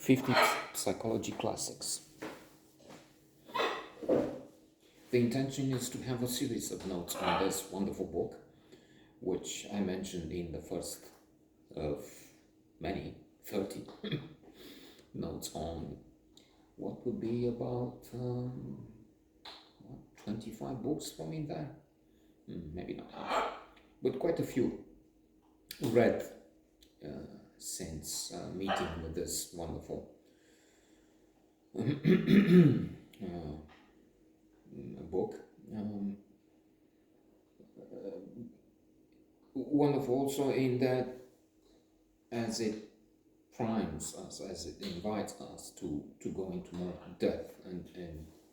50 Psychology Classics. The intention is to have a series of notes on this wonderful book, which I mentioned in the first of many, 30 notes on what would be about 25 books for me there. Maybe not half, but quite a few read since meeting with this wonderful book. Wonderful also in that as it primes us, as it invites us to go into more depth and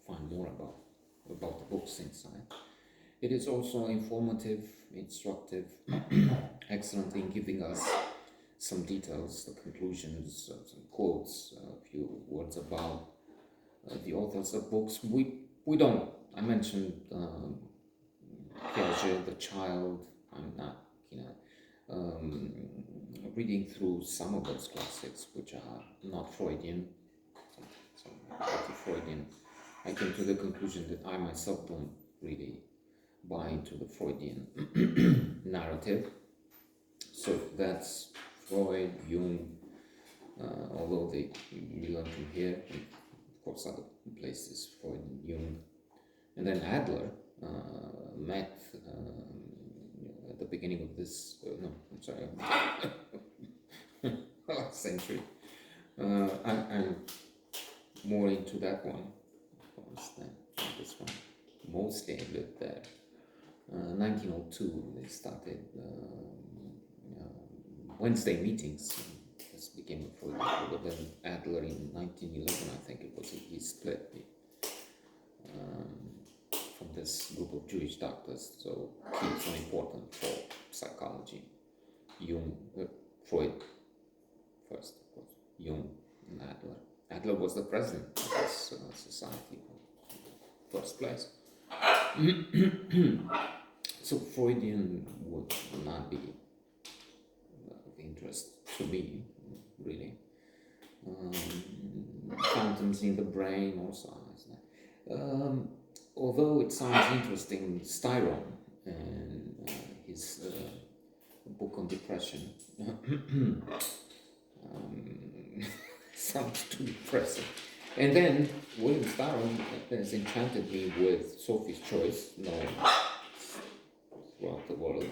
find more about the books inside. It is also informative, instructive, excellent in giving us some details, the conclusions, some quotes, a few words about the authors of books. We don't. I mentioned Piaget, The Child. I'm not, reading through some of those classics, which are not Freudian, some anti-Freudian. I came to the conclusion that I myself don't really buy into the Freudian narrative. So that's Freud, Jung, although we learn from here, and of course other places, Freud and Jung. And then Adler met at the beginning of this, last century. I'm more into that one, of course, than this one. Mostly I lived there. 1902, they started Wednesday meetings. This became a Freud, but then Adler in 1911, I think it was, he split from this group of Jewish doctors. So he's so important for psychology. Jung, Freud first, of course, Jung and Adler. Adler was the president of this society in the first place. So Freudian would not be of interest to me, really. Fountains in the brain also. Although it sounds interesting, Styron and his book on depression sounds too depressing. And then William Styron has enchanted me with Sophie's Choice, known throughout the world.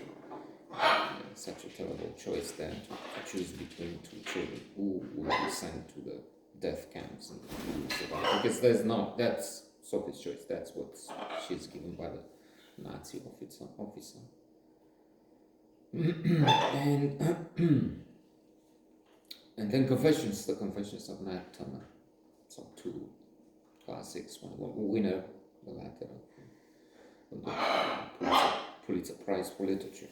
Such a terrible choice then to choose between two children who will be sent to the death camps and survive. Because that's Sophie's Choice, that's what she's given by the Nazi officer. And then Confessions, the Confessions of Nat Turner. So two classics, one winner, the latter, the Pulitzer Prize for Literature.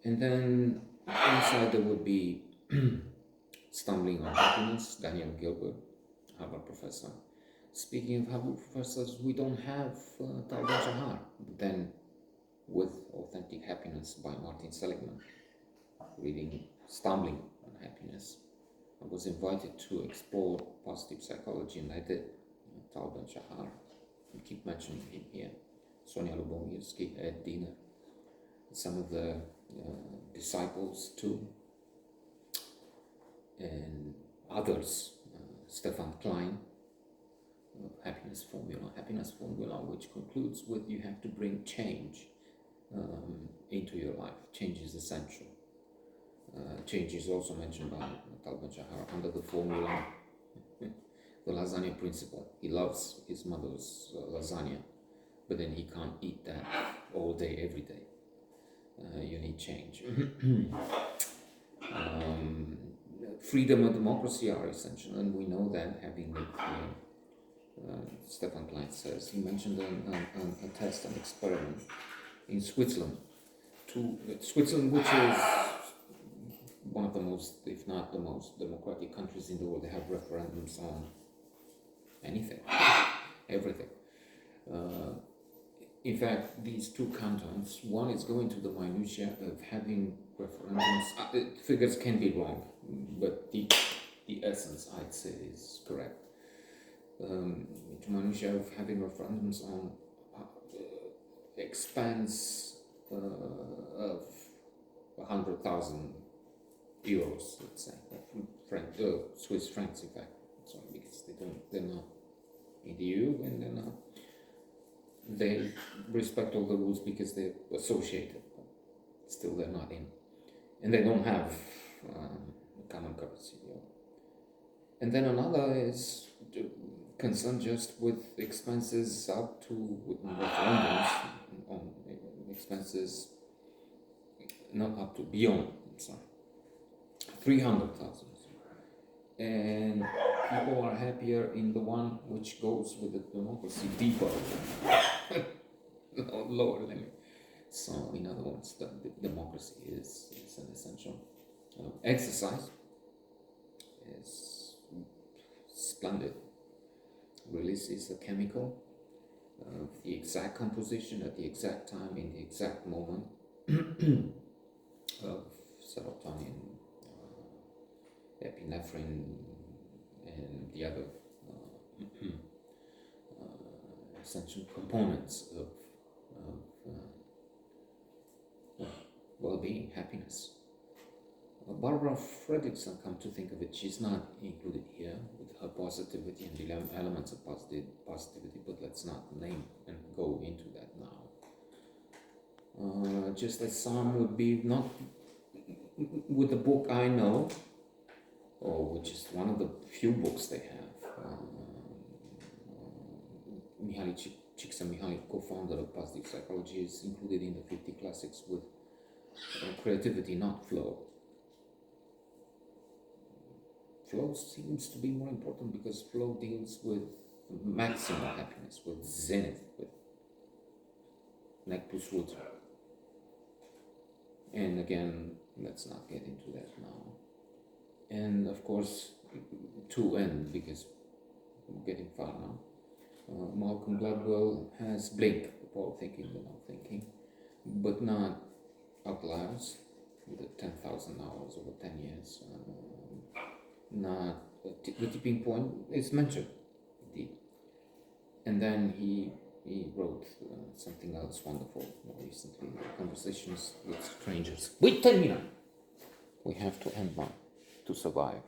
And then inside there would be Stumbling on Happiness, Daniel Gilbert, Harvard professor. Speaking of Harvard professors, we don't have Tal Ben-Shahar. Then with Authentic Happiness by Martin Seligman, reading Stumbling on Happiness. I was invited to explore positive psychology, and I did. Tal Ben-Shahar, we keep mentioning him here. Sonia Lubomirski, Ed Diener, some of the disciples too, and others, Stefan Klein, Happiness Formula, which concludes with you have to bring change into your life. Change is essential. Change is also mentioned by Tal Ben-Shahar under the formula, the lasagna principle. He loves his mother's lasagna, but then he can't eat that all day, every day. You need change. Freedom and democracy are essential, and we know that, having lived here. Stefan Klein says, he mentioned a test, an experiment in Switzerland. Switzerland, which is one of the most, if not the most, democratic countries in the world. They have referendums on anything, everything. In fact, these two cantons, one is going to the minutiae of having referendums. Figures can be wrong, but the essence, I'd say, is correct. Manusha having referendums on expense of 100,000 euros, let's say, Swiss francs, in fact. Sorry, because they're not in the EU, and they respect all the rules because they're associated, but still they're not in, and they don't have a common currency. Yeah. And then another is concerned just with expenses up to referendums on expenses not up to beyond, sorry, 300,000. And people are happier in the one which goes with the democracy deeper, lower limit. So, in other words, the democracy is an essential exercise. Is splendid. Releases a chemical of the exact composition at the exact time in the exact moment of serotonin, epinephrine, and the other essential components of well-being, happiness. Barbara Fredrickson, come to think of it, she's not included here with her positivity and the elements of positivity, but let's not name and go into that now. Just as some would be not with the book I know, or which is one of the few books they have. Mihaly Csikszentmihalyi, co-founder of positive psychology, is included in the 50 classics with creativity, not flow. Flow seems to be more important because flow deals with maximal happiness, with zenith, with nec plus ultra. And again, let's not get into that now. And of course, to end, because we're getting far now, Malcolm Gladwell has Blink, the power of thinking, the not thinking, but not outliers, with the 10,000 hours over 10 years. Not the tipping point is mentioned, indeed. And then he wrote something else wonderful more recently, Conversations with Strangers. Wait 10 minutes! We have to end now to survive.